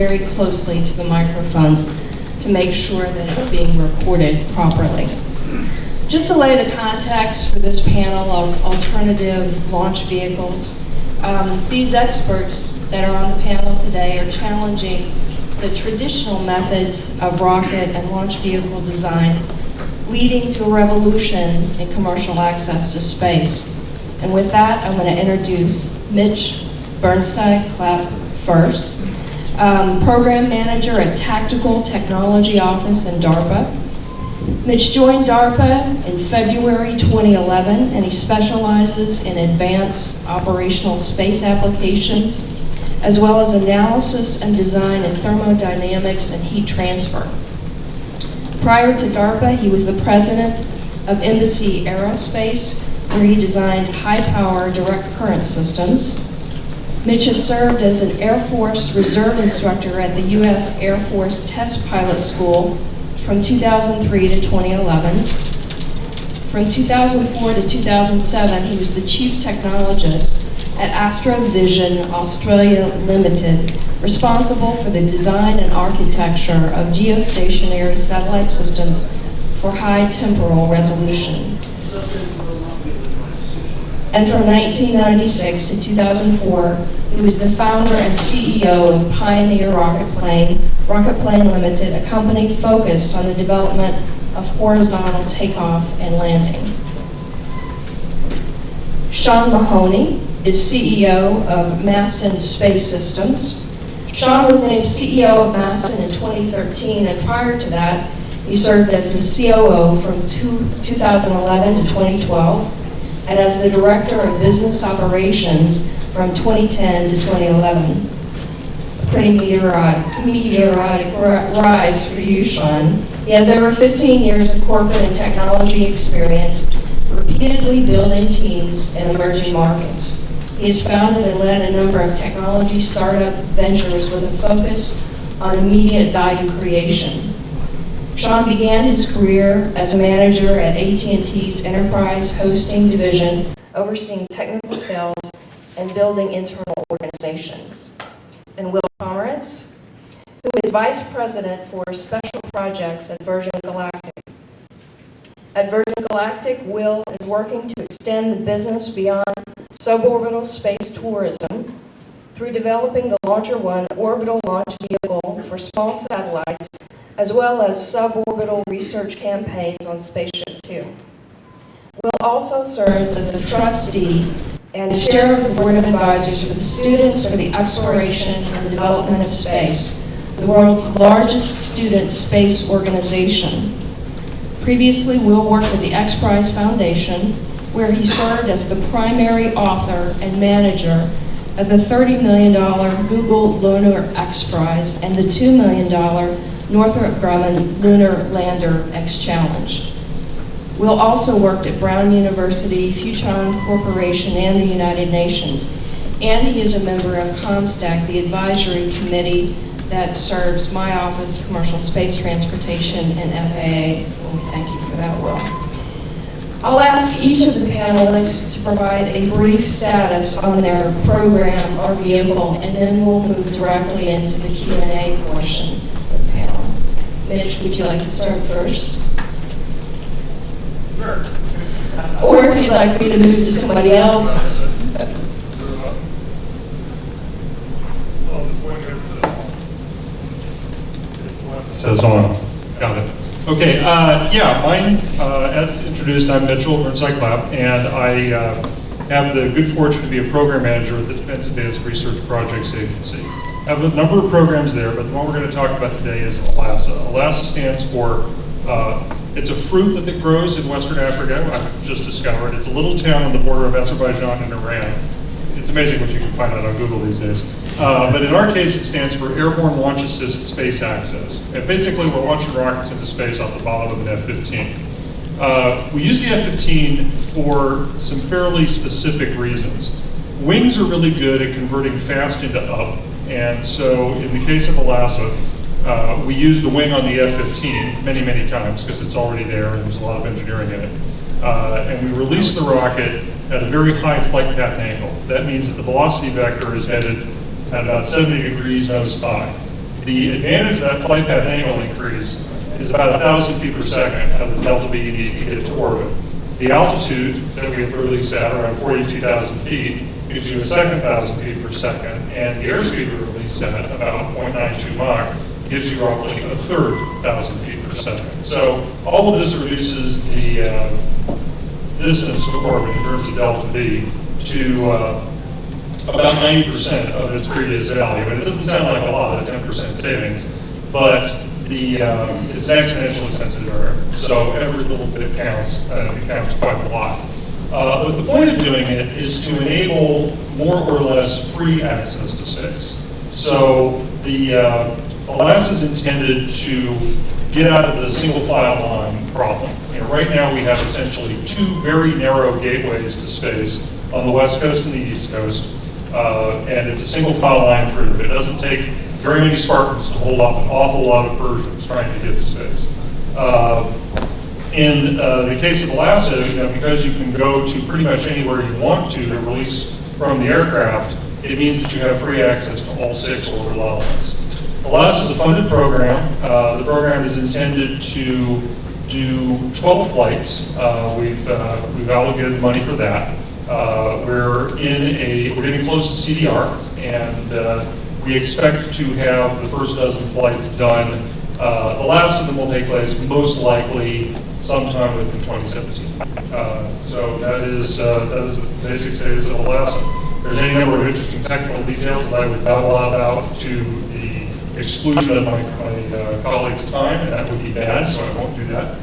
very closely to the microphones to make sure that it's being recorded properly. Just to lay the context for this panel of alternative launch vehicles, these experts that are on the panel today are challenging the traditional methods of rocket and launch vehicle design, leading to a revolution in commercial access to space. And with that, I'm going to introduce Mitch Burnside-Clapp first, Program Manager at Tactical Technology Office in DARPA. Mitch joined DARPA in February 2011, and he specializes in advanced operational space applications, as well as analysis and design in thermodynamics and heat transfer. Prior to DARPA, he was the president of Embassy Aerospace, where he designed high-power direct current systems. Mitch has served as an Air Force Reserve instructor at the U.S. Air Force Test Pilot School from 2003 to 2011. From 2004 to 2007, he was the chief technologist at Astrovision Australia Limited, responsible for the design and architecture of geostationary satellite systems for high temporal resolution. And from 1996 to 2004, he was the founder and CEO of Pioneer Rocket Plane Limited, a company focused on the development of horizontal takeoff and landing. Sean Mahoney is CEO of Maston Space Systems. Sean was named CEO of Maston in 2013, and prior to that, he served as the COO from 2011 to 2012, and as the Director of Business Operations from 2010 to 2011. A pretty meteoric rise for you, Sean. He has over 15 years of corporate and technology experience, repeatedly building teams in emerging markets. He has founded and led a number of technology startup ventures with a focus on immediate value creation. Sean began his career as a manager at AT&T's Enterprise Hosting Division, overseeing technical sales and building internal organizations. And Will Pomerantz, who is Vice President for Special Projects at Virgin Galactic. At Virgin Galactic, Will is working to extend the business beyond suborbital space tourism through developing the Launcher One orbital launch vehicle for small satellites, as well as suborbital research campaigns on Spaceship Two. Will also serves as a trustee and chair of the board of advisors for the Students for the Exploration and Development of Space, the world's largest student space organization. Previously, Will worked at the X Prize Foundation, where he served as the primary author and manager of the $30 million Google Lunar X Prize and the $2 million Northrop Grumman Lunar Lander X Challenge. Will also worked at Brown University, Futon Corporation, and the United Nations. And he is a member of ComStack, the advisory committee that serves my office, Commercial Space Transportation, and FAA. Well, thank you for that, Will. I'll ask each of the panelists to provide a brief status on their program or vehicle, and then we'll move directly into the Q&A portion of the panel. Mitch, would you like to start first? Sure. Or if you'd like me to move to somebody else. It says on. Got it. Okay, mine, as introduced, I'm Mitchell Burnside-Clapp, and I have the good fortune to be a program manager at the Defense Advanced Research Projects Agency. I have a number of programs there, but the one we're going to talk about today is ALASA. ALASA stands for, it's a fruit that grows in Western Africa, I've just discovered. It's a little town on the border of Azerbaijan and Iran. It's amazing what you can find out on Google these days. But in our case, it stands for Airborne Launch Assist Space Access. And basically, we're launching rockets into space off the bottom of an F-15. We use the F-15 for some fairly specific reasons. Wings are really good at converting fast into up. And so in the case of ALASA, we use the wing on the F-15 many, many times because it's already there and there's a lot of engineering in it. And we release the rocket at a very high flight path angle. That means that the velocity vector is headed at about 70 degrees nose high. The advantage of that flight path angle increase is about 1,000 feet per second of the delta V you need to get to orbit. The altitude that we have released at around 42,000 feet gives you a second 1,000 feet per second, and the airspeed we released at about 0.92 Mach gives you roughly a third 1,000 feet per second. So all of this reduces the distance to orbit in terms of delta V to about 90% of its previous value. And it doesn't sound like a lot, a 10% savings, but it's an exponentially sensitive error. So every little bit counts, it counts quite a lot. But the point of doing it is to enable more or less free access to space. So the LAS is intended to get out of the single file line problem. Right now we have essentially two very narrow gateways to space on the West Coast and the East Coast, and it's a single file line through. It doesn't take very many Spartans to hold up an awful lot of Persians trying to get to space. In the case of Alaska, because you can go to pretty much anywhere you want to release from the aircraft, it means that you have free access to all 6 orbital elements. Alaska is a funded program. The program is intended to do 12 flights. We've allocated money for that. We're getting close to CDR, and we expect to have the first dozen flights done. The last of them will take place most likely sometime within 2017. So that is the basic status of Alaska. There's any number of interesting technical details that I would babble about to the exclusion of my colleagues' time, and that would be bad, so I won't do that.